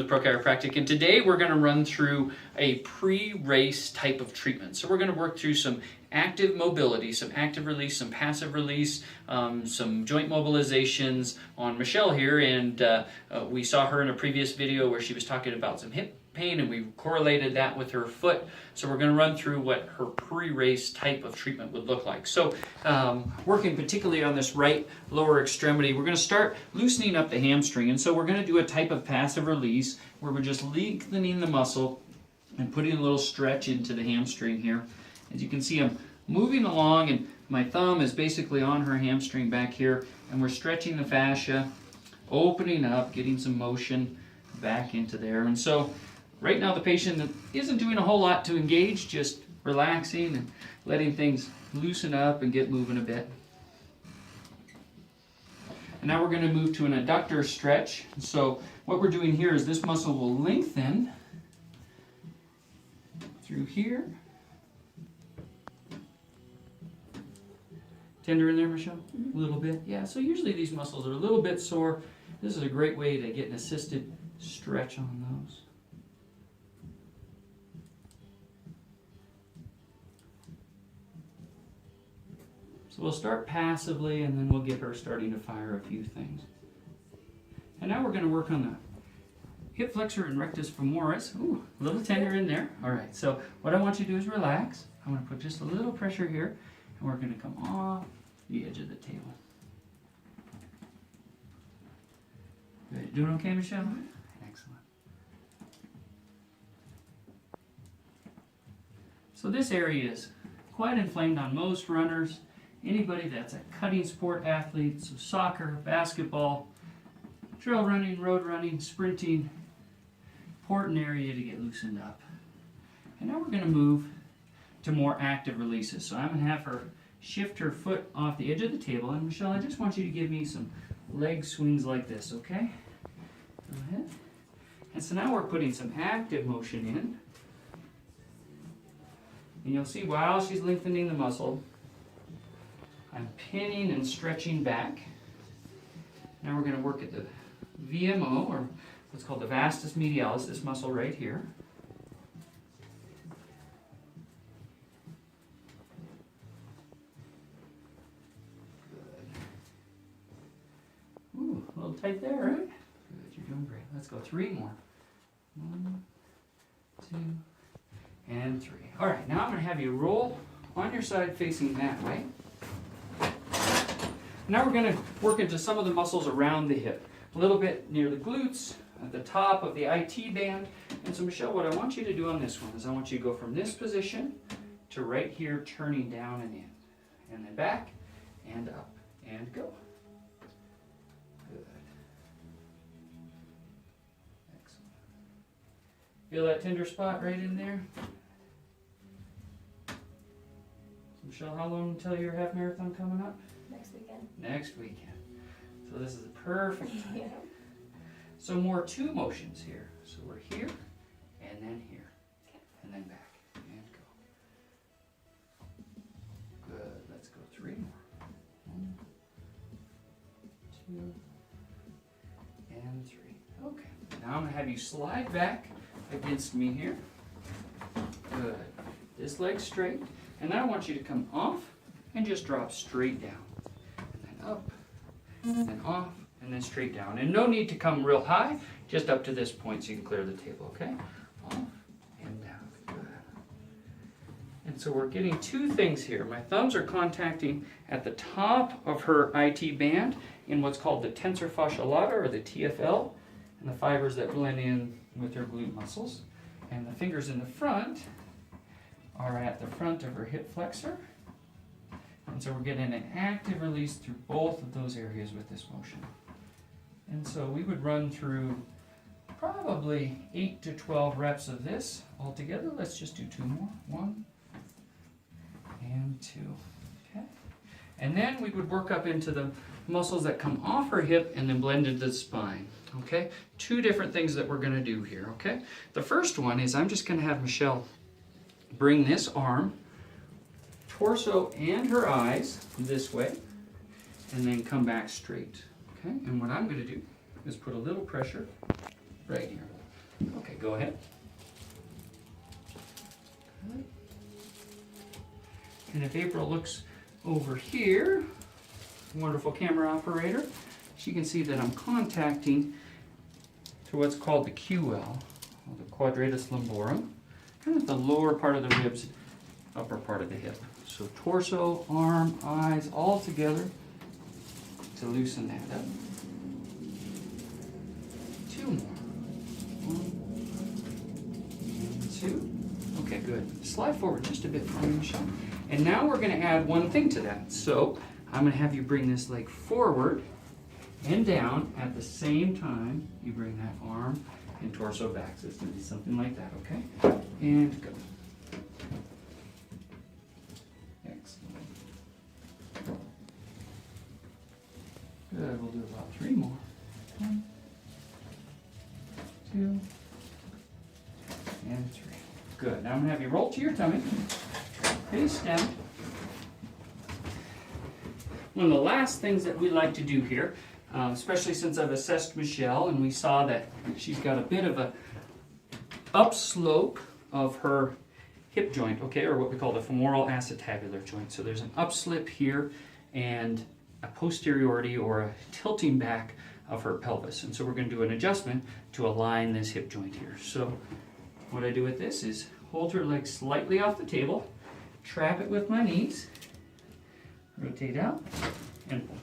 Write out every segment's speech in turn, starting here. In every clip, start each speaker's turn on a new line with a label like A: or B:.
A: with Pro Chiropractic, and today we're going to run through a pre-race type of treatment. So we're going to work through some active mobility, some active release, some passive release, some joint mobilizations on Michelle here, and we saw her in a previous video where she was talking about some hip pain, and we correlated that with her foot. So we're going to run through what her pre-race type of treatment would look like. So working particularly on this right lower extremity, we're going to start loosening up the hamstring, and so we're going to do a type of passive release where we're just lengthening the muscle and putting a little stretch into the hamstring here. As you can see, I'm moving along, and my thumb is basically on her hamstring back here, and we're stretching the fascia, opening up, getting some motion back into there. And so right now the patient isn't doing a whole lot to engage, just relaxing and letting things loosen up and get moving a bit. And now we're going to move to an adductor stretch. So what we're doing here is this muscle will lengthen through here. Tender in there, Michelle? A little bit? Yeah, so usually these muscles are a little bit sore. This is a great way to get an assisted stretch on those. So we'll start passively, and then we'll get her starting to fire a few things. And now we're going to work on the hip flexor and rectus femoris. Ooh, a little tender in there. All right, so what I want you to do is relax. I'm going to put just a little pressure here, and we're going to come off the edge of the table. Good. Doing okay, Michelle? Excellent. So this area is quite inflamed on most runners. Anybody that's a cutting sport athlete, so soccer, basketball, trail running, road running, sprinting, important area to get loosened up. And now we're going to move to more active releases. So I'm going to have her shift her foot off the edge of the table. And Michelle, I just want you to give me some leg swings like this, okay? Go ahead. And so now we're putting some active motion in. And you'll see while she's lengthening the muscle, I'm pinning and stretching back. Now we're going to work at the VMO, or what's called the vastus medialis, this muscle right here. Good. Ooh, a little tight there, right? Good, you're doing great. Let's go 3 more. 1, 2, and 3. All right, now I'm going to have you roll on your side facing that way. Now we're going to work into some of the muscles around the hip. A little bit near the glutes, at the top of the IT band. And so Michelle, what I want you to do on this one is I want you to go from this position to right here, turning down and in. And then back, and up, and go. Good. Excellent. Feel that tender spot right in there? So Michelle, how long until your half marathon coming up?
B: Next weekend.
A: Next weekend. So this is a perfect time.
B: Yeah.
A: So more 2 motions here. So we're here, and then here, and then back, and go. Good. Let's go 3 more. 1, 2, and 3. Okay. Now I'm going to have you slide back against me here. Good. This leg straight. And now I want you to come off and just drop straight down. Up, and then off, and then straight down. And no need to come real high, just up to this point so you can clear the table, okay? Off and down. Good. And so we're getting 2 things here. My thumbs are contacting at the top of her IT band in what's called the tensor fascia lata, or the TFL, and the fibers that blend in with her glute muscles. And the fingers in the front are at the front of her hip flexor. And so we're getting an active release through both of those areas with this motion. And so we would run through probably 8 to 12 reps of this altogether. Let's just do 2 more. 1 and 2. Okay. And then we would work up into the muscles that come off her hip and then blend into the spine. Okay? 2 different things that we're going to do here. Okay? The first one is I'm just going to have Michelle bring this arm, torso and her eyes this way, and then come back straight. Okay? And what I'm going to do is put a little pressure right here. go ahead. Good. And if April looks over here, wonderful camera operator, she can see that I'm contacting to what's called the QL, or the quadratus lumborum, kind of the lower part of the ribs, upper part of the hip. So torso, arm, eyes, all together to loosen that up. 2 more. 1, 2. Okay, good. Slide forward just a bit for me, Michelle. And now we're going to add one thing to that. So I'm going to have you bring this leg forward and down at the same time you bring that arm and torso back. So it's going to be something like that, okay? And go. Excellent. Good, we'll do about 3 more. 1, 2, and 3. Good, now I'm going to have you roll to your tummy, face down. One of the last things that we like to do here, especially since I've assessed Michelle and we saw that she's got a bit of a upslope of her hip joint, okay, or what we call the femoral acetabular joint. So there's an upslip here and a posteriority or a tilting back of her pelvis. And so we're going to do an adjustment to align this hip joint here. So what I do with this is hold her leg slightly off the table, trap it with my knees, rotate out, and pull.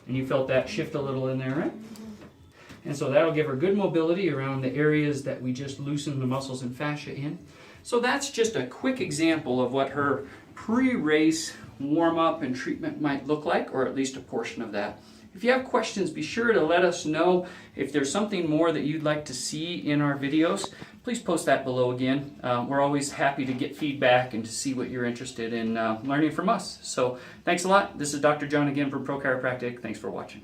A: And you felt that shift a little in there, right? And so that'll give her good mobility around the areas that we just loosened the muscles and fascia in. So that's just a quick example of what her pre-race warm-up and treatment might look like, or at least a portion of that. If you have questions, be sure to let us know. If there's something more that you'd like to see in our videos, please post that below again. We're always happy to get feedback and to see what you're interested in learning from us. So thanks a lot. This is Dr. John again from Pro Chiropractic. Thanks for watching.